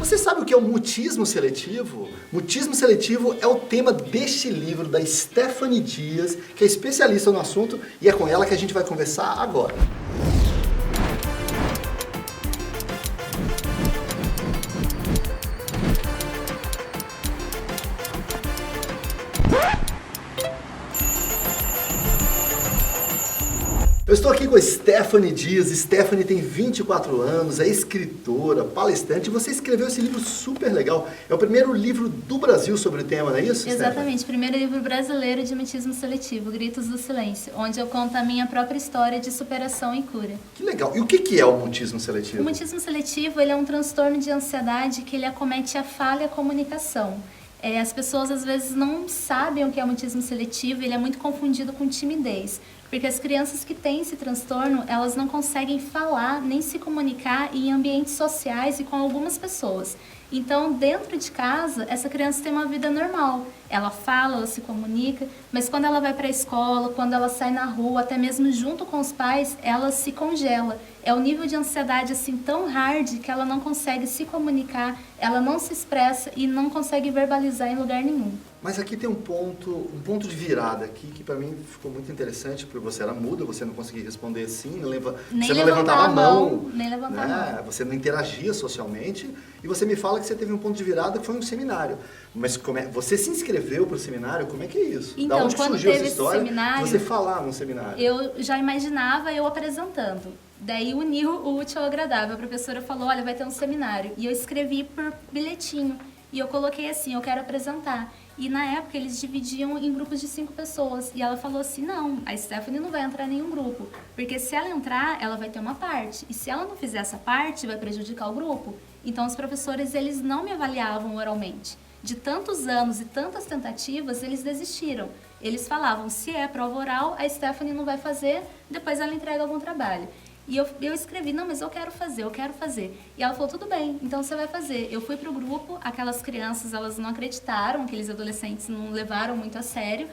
Você sabe o que é o mutismo seletivo? Mutismo seletivo é o tema deste livro da Stephanie Dias, que é especialista no assunto, e é com ela que a gente vai conversar agora. Eu estou aqui com a Stephanie Dias. Stephanie tem 24 anos, é escritora, palestrante. Você escreveu esse livro super legal. É o primeiro livro do Brasil sobre o tema, não é isso, Exatamente, primeiro livro brasileiro de mutismo seletivo, Gritos do Silêncio, onde eu conto a minha própria história de superação e cura. Que legal. E o que é o mutismo seletivo? O mutismo seletivo ele é um transtorno de ansiedade que ele acomete a falha comunicação. As pessoas às vezes não sabem o que é o mutismo seletivo, ele é muito confundido com timidez. Porque as crianças que têm esse transtorno, elas não conseguem falar nem se comunicar em ambientes sociais e com algumas pessoas. Então, dentro de casa, essa criança tem uma vida normal. Ela fala, ela se comunica, mas quando ela vai para a escola, quando ela sai na rua, até mesmo junto com os pais, ela se congela. É um nível de ansiedade assim tão hard que ela não consegue se comunicar, ela não se expressa e não consegue verbalizar em lugar nenhum. Mas aqui tem um ponto de virada aqui que para mim ficou muito interessante, porque você era muda, você não conseguia responder sim, você não levantava a mão, nem levantava a mão. Você não interagia socialmente, e você me fala que você teve um ponto de virada que foi um seminário. Mas você se inscreveu para o seminário? Como é que é isso? Então, da onde quando surgiu teve essa história esse seminário, de você falar num seminário? Eu já imaginava eu apresentando. Daí uniu o útil ao agradável. A professora falou, olha, vai ter um seminário. E eu escrevi por bilhetinho. E eu coloquei assim, eu quero apresentar. E na época eles dividiam em grupos de 5 pessoas. E ela falou assim, não, a Stephanie não vai entrar em nenhum grupo. Porque se ela entrar, ela vai ter uma parte. E se ela não fizer essa parte, vai prejudicar o grupo. Então os professores, eles não me avaliavam oralmente. De tantos anos e tantas tentativas, eles desistiram. Eles falavam, se é prova oral, a Stephanie não vai fazer, depois ela entrega algum trabalho. E eu escrevi, não, mas eu quero fazer. E ela falou, tudo bem, então você vai fazer. Eu fui pro grupo, aquelas crianças, elas não acreditaram, aqueles adolescentes não levaram muito a sério.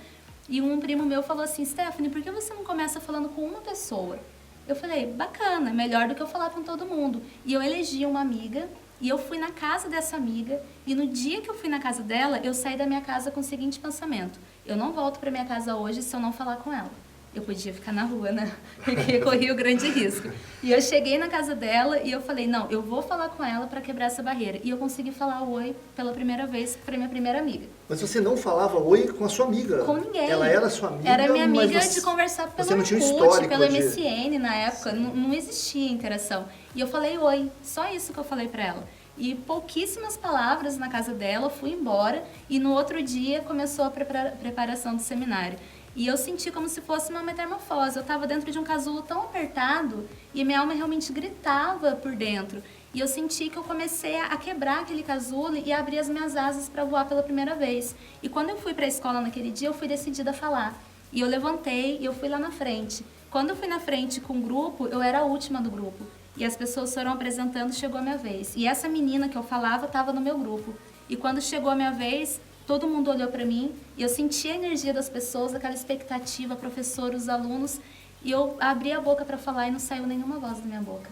E um primo meu falou assim, Stephanie, por que você não começa falando com uma pessoa? Eu falei, bacana, melhor do que eu falar com todo mundo. E eu elegi uma amiga, e eu fui na casa dessa amiga, e no dia que eu fui na casa dela, eu saí da minha casa com o seguinte pensamento, eu não volto pra minha casa hoje se eu não falar com ela. Eu podia ficar na rua, né? Porque corria o grande risco. E eu cheguei na casa dela e eu falei, não, eu vou falar com ela para quebrar essa barreira. E eu consegui falar oi pela primeira vez para minha primeira amiga. Mas você não falava oi com a sua amiga? Com ninguém. Ela era sua amiga? Era minha amiga de conversar pelo Orkut, pelo MSN na época. Não existia interação. E eu falei oi, só isso que eu falei para ela. E pouquíssimas palavras na casa dela, fui embora e no outro dia começou a preparação do seminário. E eu senti como se fosse uma metamorfose. Eu estava dentro de um casulo tão apertado e minha alma realmente gritava por dentro. E eu senti que eu comecei a quebrar aquele casulo e abrir as minhas asas para voar pela primeira vez. E quando eu fui para a escola naquele dia, eu fui decidida a falar. E eu levantei e eu fui lá na frente. Quando eu fui na frente com o grupo, eu era a última do grupo. E as pessoas foram apresentando, chegou a minha vez. E essa menina que eu falava estava no meu grupo. E quando chegou a minha vez, todo mundo olhou para mim e eu senti a energia das pessoas, aquela expectativa, professor, os alunos, e eu abri a boca para falar e não saiu nenhuma voz da minha boca.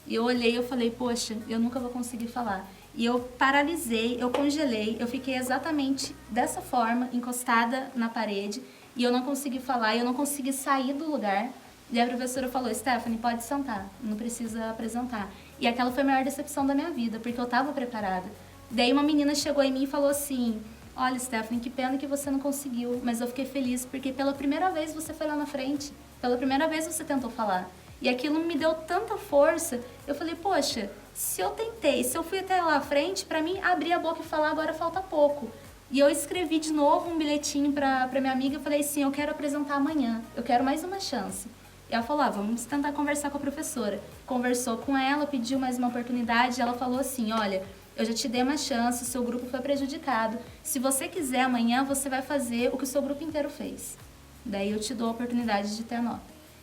E eu olhei e eu falei, poxa, eu nunca vou conseguir falar. E eu paralisei, eu congelei, eu fiquei exatamente dessa forma, encostada na parede, e eu não consegui falar, eu não consegui sair do lugar. E a professora falou, Stephanie, pode sentar, não precisa apresentar. E aquela foi a maior decepção da minha vida, porque eu estava preparada. Daí uma menina chegou em mim e falou assim, olha, Stephanie, que pena que você não conseguiu, mas eu fiquei feliz porque pela primeira vez você foi lá na frente, pela primeira vez você tentou falar. E aquilo me deu tanta força, eu falei, poxa, se eu tentei, se eu fui até lá à frente, pra mim abrir a boca e falar agora falta pouco. E eu escrevi de novo um bilhetinho pra minha amiga e falei assim, eu quero apresentar amanhã, eu quero mais uma chance. E ela falou, vamos tentar conversar com a professora. Conversou com ela, pediu mais uma oportunidade, e ela falou assim, olha, eu já te dei uma chance, o seu grupo foi prejudicado. Se você quiser, amanhã você vai fazer o que o seu grupo inteiro fez. Daí eu te dou a oportunidade de ter a nota.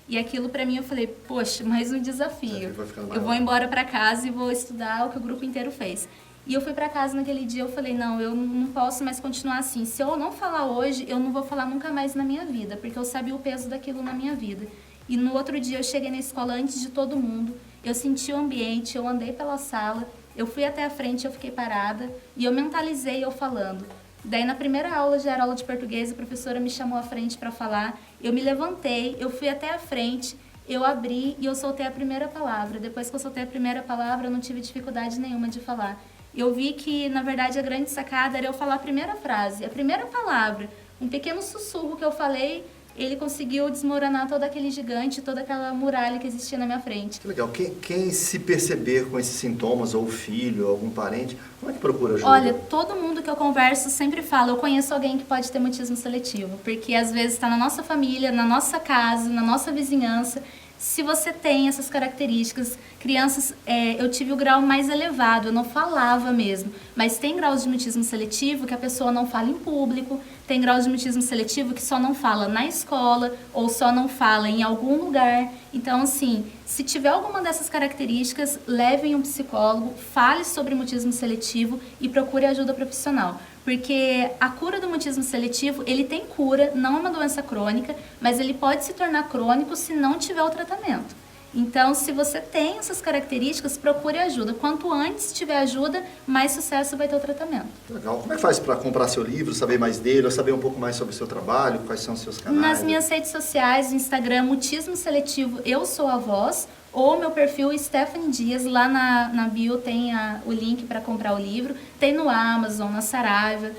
E aquilo pra mim eu falei, poxa, mais um desafio. Eu vou embora pra casa e vou estudar o que o grupo inteiro fez. E eu fui pra casa naquele dia, eu falei, não, eu não posso mais continuar assim. Se eu não falar hoje, eu não vou falar nunca mais na minha vida, porque eu sabia o peso daquilo na minha vida. E no outro dia eu cheguei na escola antes de todo mundo, eu senti o ambiente, eu andei pela sala, Eu fui até a frente, eu fiquei parada e eu mentalizei eu falando. Daí na primeira aula, já era aula de português, a professora me chamou à frente para falar. Eu me levantei, eu fui até a frente, eu abri e eu soltei a primeira palavra. Depois que eu soltei a primeira palavra, eu não tive dificuldade nenhuma de falar. Eu vi que, na verdade, a grande sacada era eu falar a primeira frase, a primeira palavra. Um pequeno sussurro que eu falei, ele conseguiu desmoronar todo aquele gigante, toda aquela muralha que existia na minha frente. Que legal. Quem se perceber com esses sintomas, ou o filho, ou algum parente, como é que procura ajuda? Olha, todo mundo que eu converso sempre fala, eu conheço alguém que pode ter mutismo seletivo, porque às vezes está na nossa família, na nossa casa, na nossa vizinhança. Se você tem essas características, crianças, eu tive o grau mais elevado, eu não falava mesmo, mas tem graus de mutismo seletivo que a pessoa não fala em público, tem graus de mutismo seletivo que só não fala na escola ou só não fala em algum lugar. Então, assim, se tiver alguma dessas características, levem um psicólogo, fale sobre mutismo seletivo e procure ajuda profissional. Porque a cura do mutismo seletivo, ele tem cura, não é uma doença crônica, mas ele pode se tornar crônico se não tiver o tratamento. Então, se você tem essas características, procure ajuda. Quanto antes tiver ajuda, mais sucesso vai ter o tratamento. Legal. Como é que faz para comprar seu livro, saber mais dele, ou saber um pouco mais sobre o seu trabalho, quais são os seus canais? Nas minhas redes sociais, no Instagram, Mutismo Seletivo, eu sou a voz, ou meu perfil Stephanie Dias, lá na bio tem o link para comprar o livro, tem no Amazon, na Saraiva,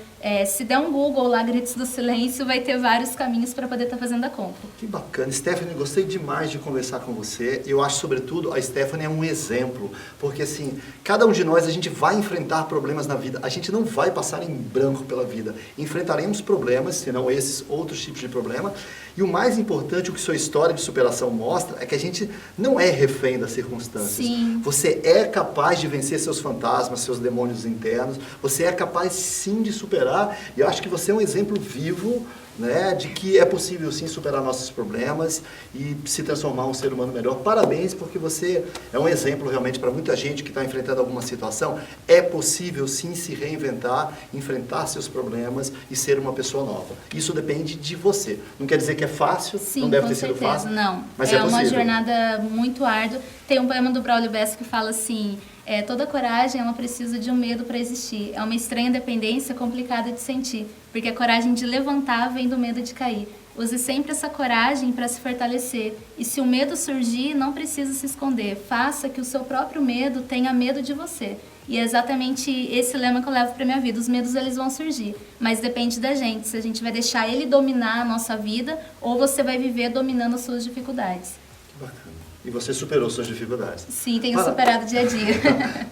se der um Google lá, Gritos do Silêncio, vai ter vários caminhos para poder estar fazendo a compra. Que bacana. Stephanie, gostei demais de conversar com você. Eu acho, sobretudo, a Stephanie é um exemplo, porque assim, cada um de nós, a gente vai enfrentar problemas na vida, a gente não vai passar em branco pela vida. Enfrentaremos problemas, se não esses outros tipos de problema, e o mais importante, o que sua história de superação mostra, é que a gente não é refém das circunstâncias. Sim. Você é capaz de vencer seus fantasmas, seus demônios internos, você é capaz sim de superar, e eu acho que você é um exemplo vivo, né, de que é possível sim superar nossos problemas e se transformar um ser humano melhor. Parabéns, porque você é um exemplo realmente para muita gente que está enfrentando alguma situação. É possível sim se reinventar, enfrentar seus problemas e ser uma pessoa nova. Isso depende de você. Não quer dizer que é fácil, sim, não deve ter certeza, sido fácil, não. mas é possível. Uma jornada muito árdua. Tem um poema do Braulio Bessa que fala assim: toda coragem ela precisa de um medo para existir. É uma estranha dependência complicada de sentir, porque a coragem de levantar vem do medo de cair. Use sempre essa coragem para se fortalecer. E se o medo surgir, não precisa se esconder. Faça que o seu próprio medo tenha medo de você. E é exatamente esse lema que eu levo para minha vida. Os medos, eles vão surgir, mas depende da gente. Se a gente vai deixar ele dominar a nossa vida ou você vai viver dominando as suas dificuldades. Que bacana. E você superou suas dificuldades. Sim, tenho superado dia a dia.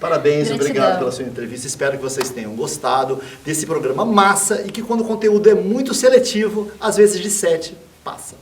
Parabéns, obrigado pela sua entrevista. Espero que vocês tenham gostado desse programa massa e que quando o conteúdo é muito seletivo, às vezes de 7, passa.